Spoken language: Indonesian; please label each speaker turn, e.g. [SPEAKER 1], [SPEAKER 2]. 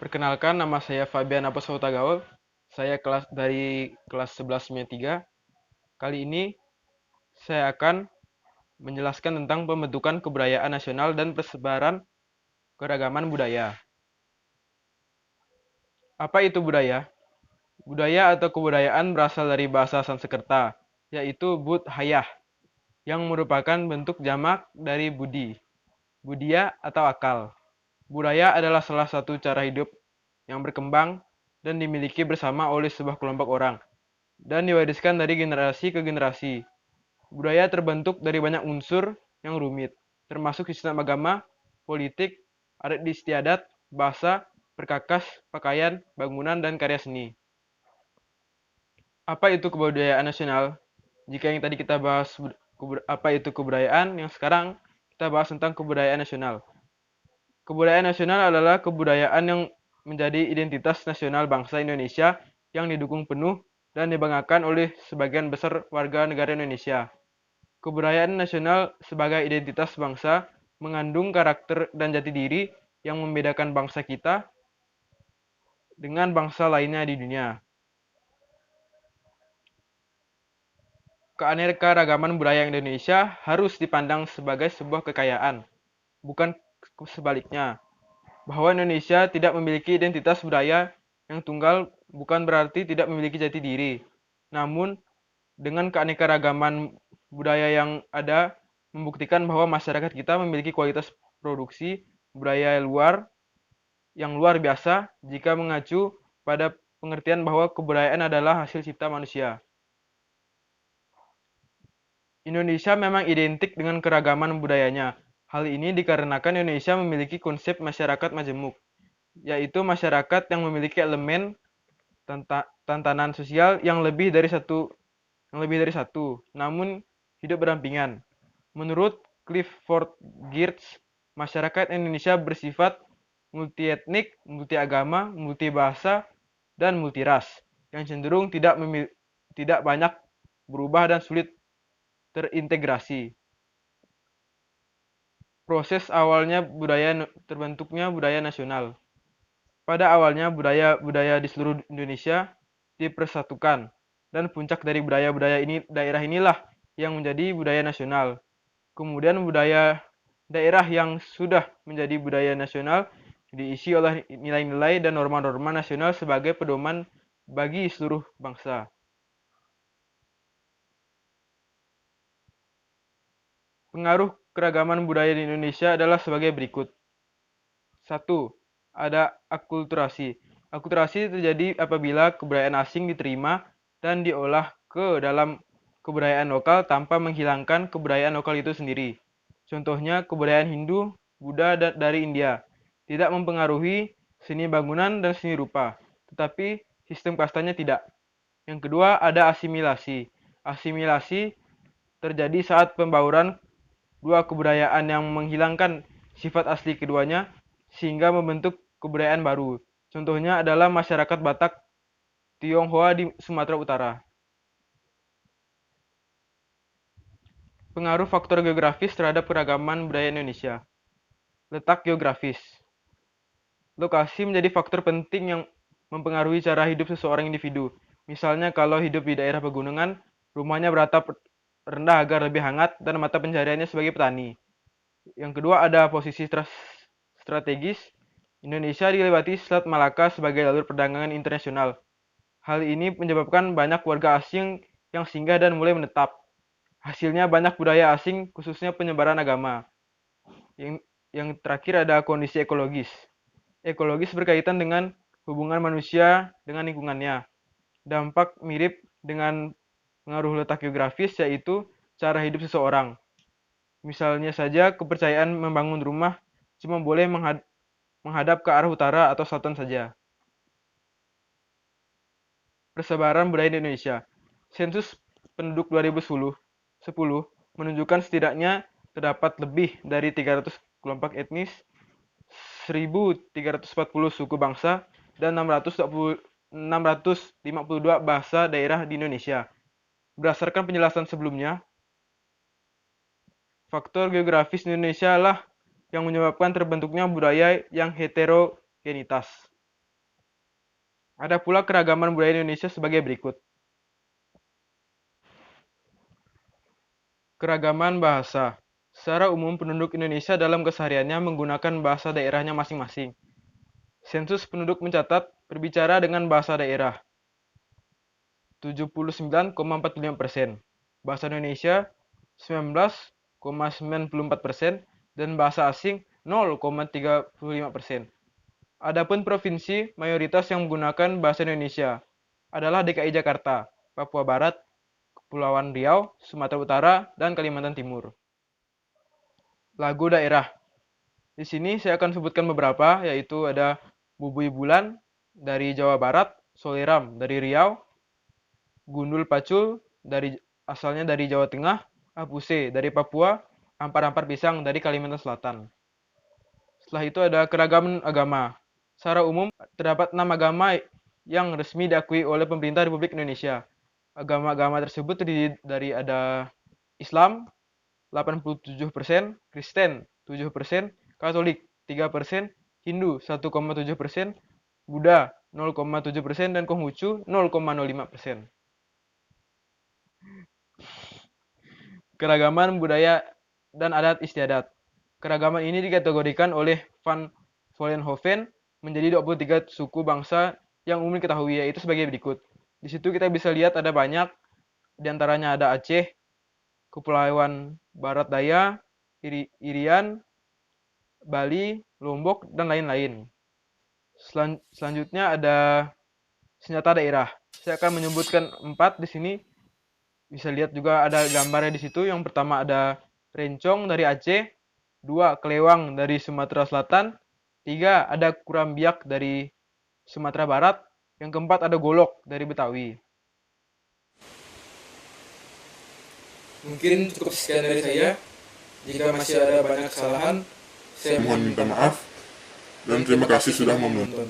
[SPEAKER 1] Perkenalkan, nama saya Fabian Apasauta Gaul. Saya dari kelas 11 ME 3. Kali ini saya akan menjelaskan tentang pembentukan kebudayaan nasional dan persebaran keragaman budaya. Apa itu budaya? Budaya atau kebudayaan berasal dari bahasa Sanskerta, yaitu budhayah, yang merupakan bentuk jamak dari budi, budia atau akal. Budaya adalah salah satu cara hidup yang berkembang dan dimiliki bersama oleh sebuah kelompok orang, dan diwariskan dari generasi ke generasi. Budaya terbentuk dari banyak unsur yang rumit, termasuk sistem agama, politik, adat istiadat, bahasa, perkakas, pakaian, bangunan, dan karya seni. Apa itu kebudayaan nasional? Jika yang tadi kita bahas apa itu kebudayaan, yang sekarang kita bahas tentang kebudayaan nasional. Kebudayaan nasional adalah kebudayaan yang menjadi identitas nasional bangsa Indonesia yang didukung penuh dan dibanggakan oleh sebagian besar warga negara Indonesia. Kebudayaan nasional sebagai identitas bangsa mengandung karakter dan jati diri yang membedakan bangsa kita dengan bangsa lainnya di dunia. Keanekaragaman budaya Indonesia harus dipandang sebagai sebuah kekayaan, bukan sebaliknya. Bahwa Indonesia tidak memiliki identitas budaya yang tunggal bukan berarti tidak memiliki jati diri. Namun, dengan keanekaragaman budaya yang ada, membuktikan bahwa masyarakat kita memiliki kualitas produksi budaya yang luar biasa jika mengacu pada pengertian bahwa kebudayaan adalah hasil cipta manusia. Indonesia memang identik dengan keragaman budayanya. Hal ini dikarenakan Indonesia memiliki konsep masyarakat majemuk, yaitu masyarakat yang memiliki elemen tantanan sosial yang lebih dari satu, namun hidup berdampingan. Menurut Clifford Geertz, masyarakat Indonesia bersifat multietnik, multiagama, multibahasa, dan multiras, yang cenderung tidak banyak berubah dan sulit terintegrasi. Proses awalnya terbentuknya budaya nasional. Pada awalnya budaya-budaya di seluruh Indonesia dipersatukan, dan puncak dari daerah inilah yang menjadi budaya nasional. Kemudian budaya daerah yang sudah menjadi budaya nasional diisi oleh nilai-nilai dan norma-norma nasional sebagai pedoman bagi seluruh bangsa. Pengaruh keragaman budaya di Indonesia adalah sebagai berikut. 1. Ada akulturasi. Akulturasi terjadi apabila kebudayaan asing diterima dan diolah ke dalam kebudayaan lokal tanpa menghilangkan kebudayaan lokal itu sendiri. Contohnya kebudayaan Hindu, Buddha dari India tidak mempengaruhi seni bangunan dan seni rupa, tetapi sistem kastanya tidak. Yang kedua ada asimilasi. Asimilasi terjadi saat pembauran dua kebudayaan yang menghilangkan sifat asli keduanya sehingga membentuk kebudayaan baru. Contohnya adalah masyarakat Batak Tionghoa di Sumatera Utara. Pengaruh faktor geografis terhadap keragaman budaya Indonesia. Letak geografis. Lokasi menjadi faktor penting yang mempengaruhi cara hidup seseorang individu. Misalnya kalau hidup di daerah pegunungan, rumahnya beratap rendah agar lebih hangat dan mata pencahariannya sebagai petani. Yang kedua ada posisi strategis. Indonesia dilewati Selat Malaka sebagai jalur perdagangan internasional. Hal ini menyebabkan banyak warga asing yang singgah dan mulai menetap. Hasilnya banyak budaya asing, khususnya penyebaran agama. Yang terakhir ada kondisi ekologis. Ekologis berkaitan dengan hubungan manusia dengan lingkungannya. Dampak mirip dengan pengaruh letak geografis, yaitu cara hidup seseorang. Misalnya saja kepercayaan membangun rumah cuma boleh menghadap ke arah utara atau selatan saja. Persebaran budaya di Indonesia. Sensus penduduk 2010 menunjukkan setidaknya terdapat lebih dari 300 kelompok etnis, 1.340 suku bangsa, dan 652 bahasa daerah di Indonesia. Berdasarkan penjelasan sebelumnya, faktor geografis Indonesia lah yang menyebabkan terbentuknya budaya yang heterogenitas. Ada pula keragaman budaya Indonesia sebagai berikut. Keragaman bahasa. Secara umum penduduk Indonesia dalam kesehariannya menggunakan bahasa daerahnya masing-masing. Sensus penduduk mencatat berbicara dengan bahasa daerah 79,45%, bahasa Indonesia 19,94%, dan bahasa asing 0,35%. Adapun provinsi mayoritas yang menggunakan bahasa Indonesia adalah DKI Jakarta, Papua Barat, Kepulauan Riau, Sumatera Utara, dan Kalimantan Timur. Lagu daerah. Di sini saya akan sebutkan beberapa, yaitu ada Bubui Bulan dari Jawa Barat, Soliram dari Riau, Gundul Pacul asalnya dari Jawa Tengah, Apuse dari Papua, Ampar-ampar Pisang dari Kalimantan Selatan. Setelah itu ada keragaman agama. Secara umum terdapat 6 agama yang resmi diakui oleh pemerintah Republik Indonesia. Agama-agama tersebut terdiri dari ada Islam 87%, Kristen 7%, Katolik 3%, Hindu 1,7%, Buddha 0,7%, dan Konghucu 0,05%. Keragaman budaya dan adat istiadat. Keragaman ini dikategorikan oleh Van Vollenhoven menjadi 23 suku bangsa yang umum diketahui, yaitu sebagai berikut. Di situ kita bisa lihat ada banyak, diantaranya ada Aceh, Kepulauan Barat Daya, Irian, Bali, Lombok, dan lain-lain. Selanjutnya ada senjata daerah. Saya akan menyebutkan 4 di sini. Bisa lihat juga ada gambarnya di situ. Yang pertama ada rencong dari Aceh, 2 kelewang dari Sumatera Selatan, 3 ada kurambiak dari Sumatera Barat, yang keempat ada golok dari Betawi. Mungkin cukup sekian dari saya. Jika masih ada banyak kesalahan, saya
[SPEAKER 2] Mohon minta maaf dan terima kasih sudah menonton.